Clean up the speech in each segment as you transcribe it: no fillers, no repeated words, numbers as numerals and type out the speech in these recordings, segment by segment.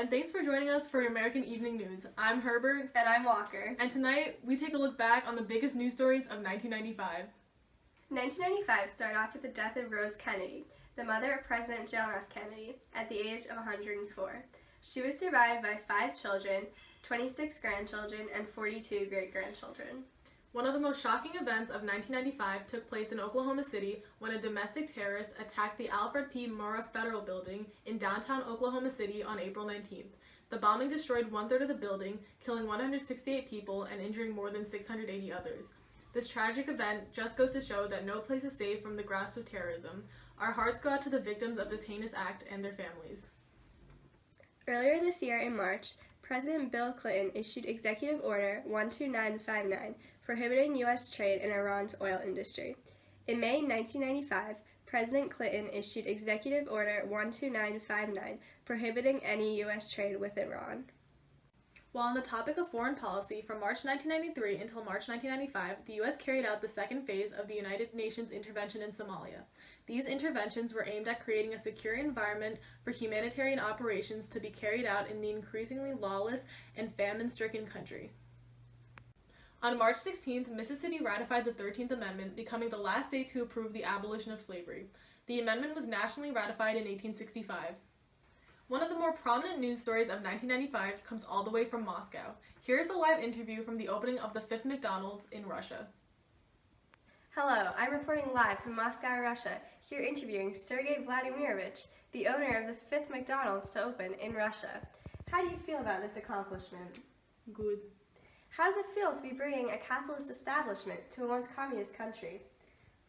and thanks for joining us for American Evening News. I'm Herbert. And I'm Walker. And tonight, we take a look back on the biggest news stories of 1995. 1995 started off with the death of Rose Kennedy, the mother of President John F. Kennedy, at the age of 104. She was survived by 5 children, 26 grandchildren, and 42 great-grandchildren. One of the most shocking events of 1995 took place in Oklahoma City when a domestic terrorist attacked the Alfred P. Murrah Federal Building in downtown Oklahoma City on April 19th. The bombing destroyed 1/3 of the building, killing 168 people and injuring more than 680 others. This tragic event just goes to show that no place is safe from the grasp of terrorism. Our hearts go out to the victims of this heinous act and their families. Earlier this year in March, President Bill Clinton issued Executive Order 12959, prohibiting U.S. trade in Iran's oil industry. In May 1995, President Clinton issued Executive Order 12959, prohibiting any U.S. trade with Iran. While on the topic of foreign policy, from March 1993 until March 1995, the U.S. carried out the second phase of the United Nations intervention in Somalia. These interventions were aimed at creating a secure environment for humanitarian operations to be carried out in the increasingly lawless and famine-stricken country. On March 16th, Mississippi ratified the 13th Amendment, becoming the last state to approve the abolition of slavery. The amendment was nationally ratified in 1865. One of the more prominent news stories of 1995 comes all the way from Moscow. Here's a live interview from the opening of the 5th McDonald's in Russia. Hello, I'm reporting live from Moscow, Russia, here interviewing Sergei Vladimirovich, the owner of the 5th McDonald's to open in Russia. How do you feel about this accomplishment? Good. How does it feel to be bringing a capitalist establishment to a once communist country?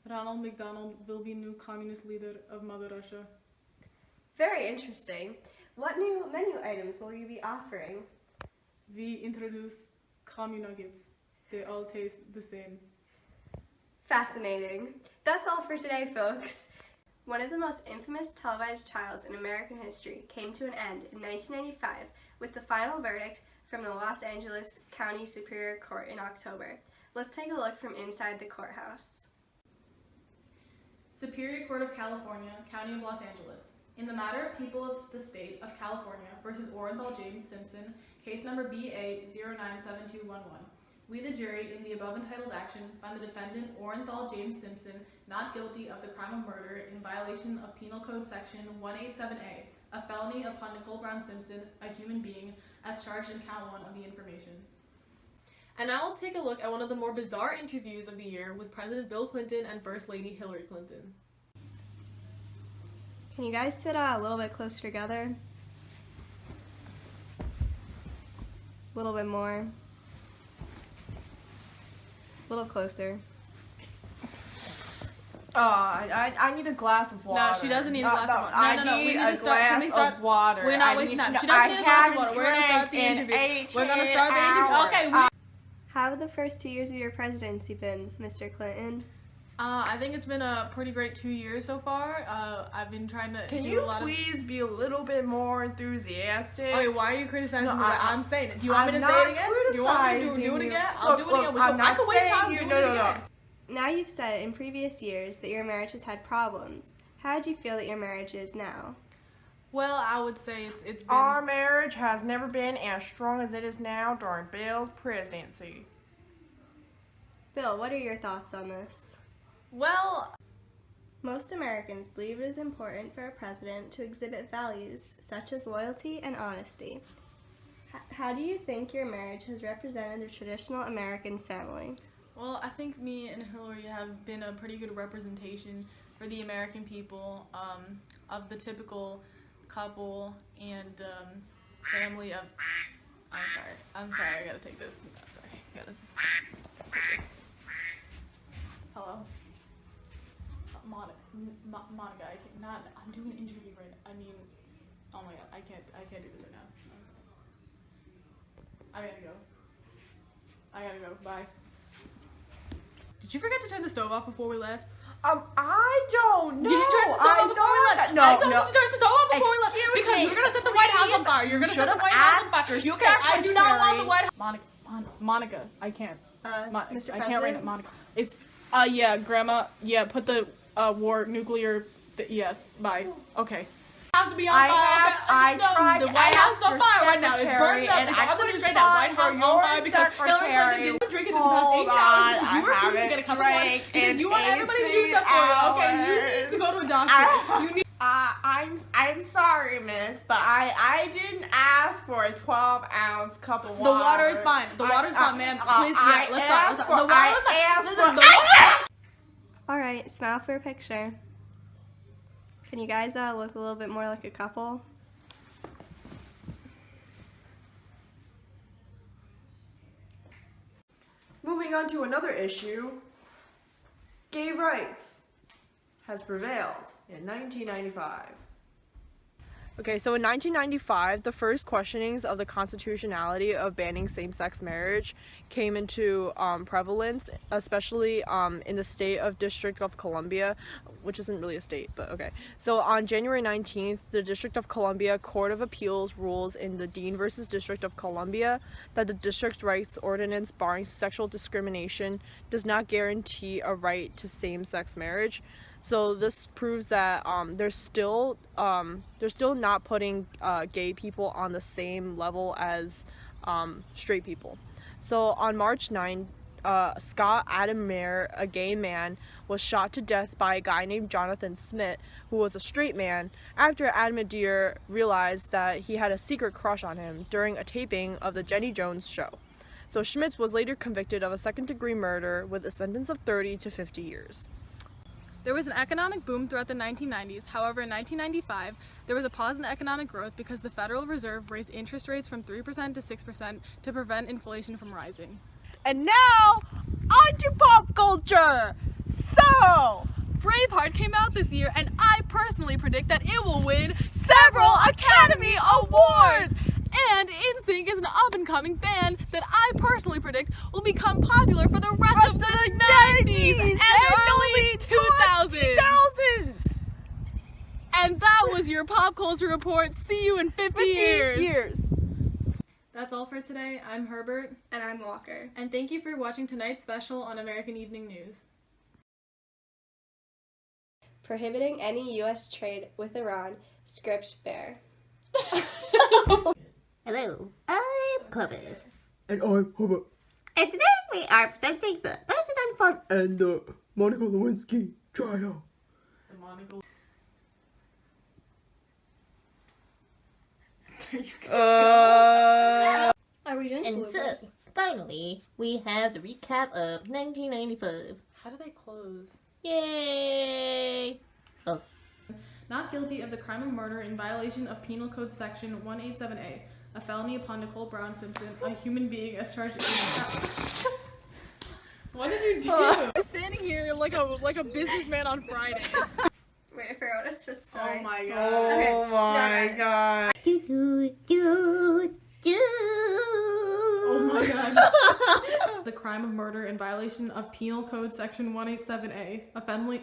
Ronald McDonald will be new communist leader of Mother Russia. Very interesting. What new menu items will you be offering? We introduce commie nuggets. They all taste the same. Fascinating. That's all for today, folks. One of the most infamous televised trials in American history came to an end in 1995 with the final verdict from the Los Angeles County Superior Court in October. Let's take a look from inside the courthouse. Superior Court of California, County of Los Angeles. In the matter of people of the state of California versus Orenthal James Simpson, case number BA097211. We, the jury, in the above entitled action, find the defendant, Orenthal James Simpson, not guilty of the crime of murder in violation of Penal Code Section 187A, a felony upon Nicole Brown Simpson, a human being, as charged in count 1 of the information. And now we'll take a look at one of the more bizarre interviews of the year with President Bill Clinton and First Lady Hillary Clinton. Can you guys sit a little bit closer together? A little bit more. A little closer. I need a glass of water. No, she doesn't need a glass of water. No. We need to start. Can we start? Water. We're not wasting time. She doesn't need a glass of water. We're going to start the interview. We're going to start the interview. Okay. How have the first 2 years of your presidency been, Mr. Clinton? I think it's been a pretty great 2 years so far. I've been trying to Can do you a lot please be a little bit more enthusiastic? Okay, why are you criticizing me? I'm saying it. Do you want me to I'm say it again? not Do you want me to do it criticizing again? you. I'll do it again. I can waste time doing it again. Now you've said in previous years that your marriage has had problems. How do you feel that your marriage is now? Well, I would say it's been... Our marriage has never been as strong as it is now during Bill's presidency. Bill, what are your thoughts on this? Well, most Americans believe it is important for a president to exhibit values such as loyalty and honesty. How do you think your marriage has represented the traditional American family? Well, I think me and Hillary have been a pretty good representation for the American people of the typical couple and family of... I'm sorry, I gotta take this. Hello? Monica, I can't, I'm doing an interview right now. I mean, oh my god, I can't do this right now. I'm sorry. I gotta go, bye. Did you forget to turn the stove off before we left? I don't know. Did you turn the stove off before we left? No, I told you to turn the stove off before we left. Excuse Because me. you're gonna set the White House on fire. You're gonna set the White House on fire. You Okay, I do not want the White House. Monica, I can't. Mr. I President? can't read it, Monica. It's, yeah, Grandma, yeah, put the nuclear, yes, bye. Okay. Have to be on fire. I tried the to White House is ask on fire right now. It's secretary, burning up. and It's I on the news couldn't right now. White find House your on fire because Hillary Clinton secretary. didn't drink it in the past 18 hours because you refused to get a cup of water because you want everybody to do stuff for you. Okay, you need to go to a doctor. You need. I'm sorry, miss, but I didn't ask for a 12-ounce cup of water. The water is fine. The water is fine, ma'am. Please, yeah, let's stop. The water is fine. Listen, the water. All right, smile for a picture. Can you guys look a little bit more like a couple? Moving on to another issue, gay rights has prevailed in 1995. Okay, so in 1995, the first questionings of the constitutionality of banning same-sex marriage came into prevalence, especially in the state of District of Columbia, which isn't really a state, but okay. So on January 19th, the District of Columbia Court of Appeals rules in the Dean versus District of Columbia that the district rights ordinance barring sexual discrimination does not guarantee a right to same-sex marriage. So this proves that they're still not putting gay people on the same level as straight people. So on March 9, Scott Adam Mayer, a gay man, was shot to death by a guy named Jonathan Smith, who was a straight man, after Adam Adair realized that he had a secret crush on him during a taping of the Jenny Jones show. So Schmitz was later convicted of a second-degree murder with a sentence of 30 to 50 years. There was an economic boom throughout the 1990s. However, in 1995, there was a pause in economic growth because the Federal Reserve raised interest rates from 3% to 6% to prevent inflation from rising. And now, on to pop culture! So, Braveheart came out this year, and I personally predict that it will win several Academy Awards! And NSYNC is an up-and-coming band that I personally predict will become popular for the rest of the 90s and early 2000s! And that was your pop culture report. See you in 50 years! That's all for today. I'm Herbert. And I'm Walker. And thank you for watching tonight's special on American Evening News. Prohibiting any U.S. trade with Iran, script bear. Hello, I'm Clovis. And I'm Herbert. And today we are presenting the 1995 And the Monica Lewinsky trial. The Monica. Are we doing And so, bloopers? finally, we have the recap of 1995. How do they close? Yay! Not guilty of the crime of murder in violation of Penal Code Section 187A, a felony upon Nicole Brown Simpson, a human being as charged in What did you do? I'm standing here like a businessman on Fridays. Wait, I forgot what I was supposed to say. Oh my god. Okay, oh my no, god. Do, do, do, do. Oh my god. The crime of murder in violation of Penal Code Section 187A, a felony.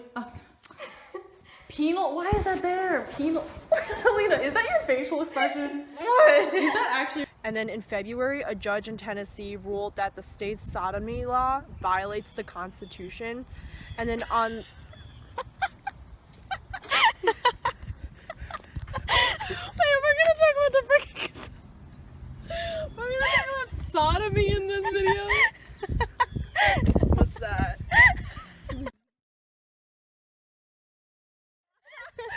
Penal. Why is that there? Penal. Helena, is that your facial expression? What? Is that actually? And then in February, a judge in Tennessee ruled that the state's sodomy law violates the Constitution. And then on... Wait, we're gonna talk about the freaking. We're gonna talk about sodomy in this video. What's that?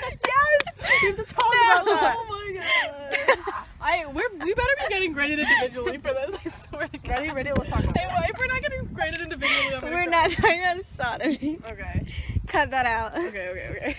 Yes! We have to talk about that! Oh my god. We better be getting graded individually for this, I swear to god. Ready? Let's talk about Hey, well, if we're not getting graded individually, I'm gonna We're cry. not talking about sodomy. it. Okay. Cut that out. Okay.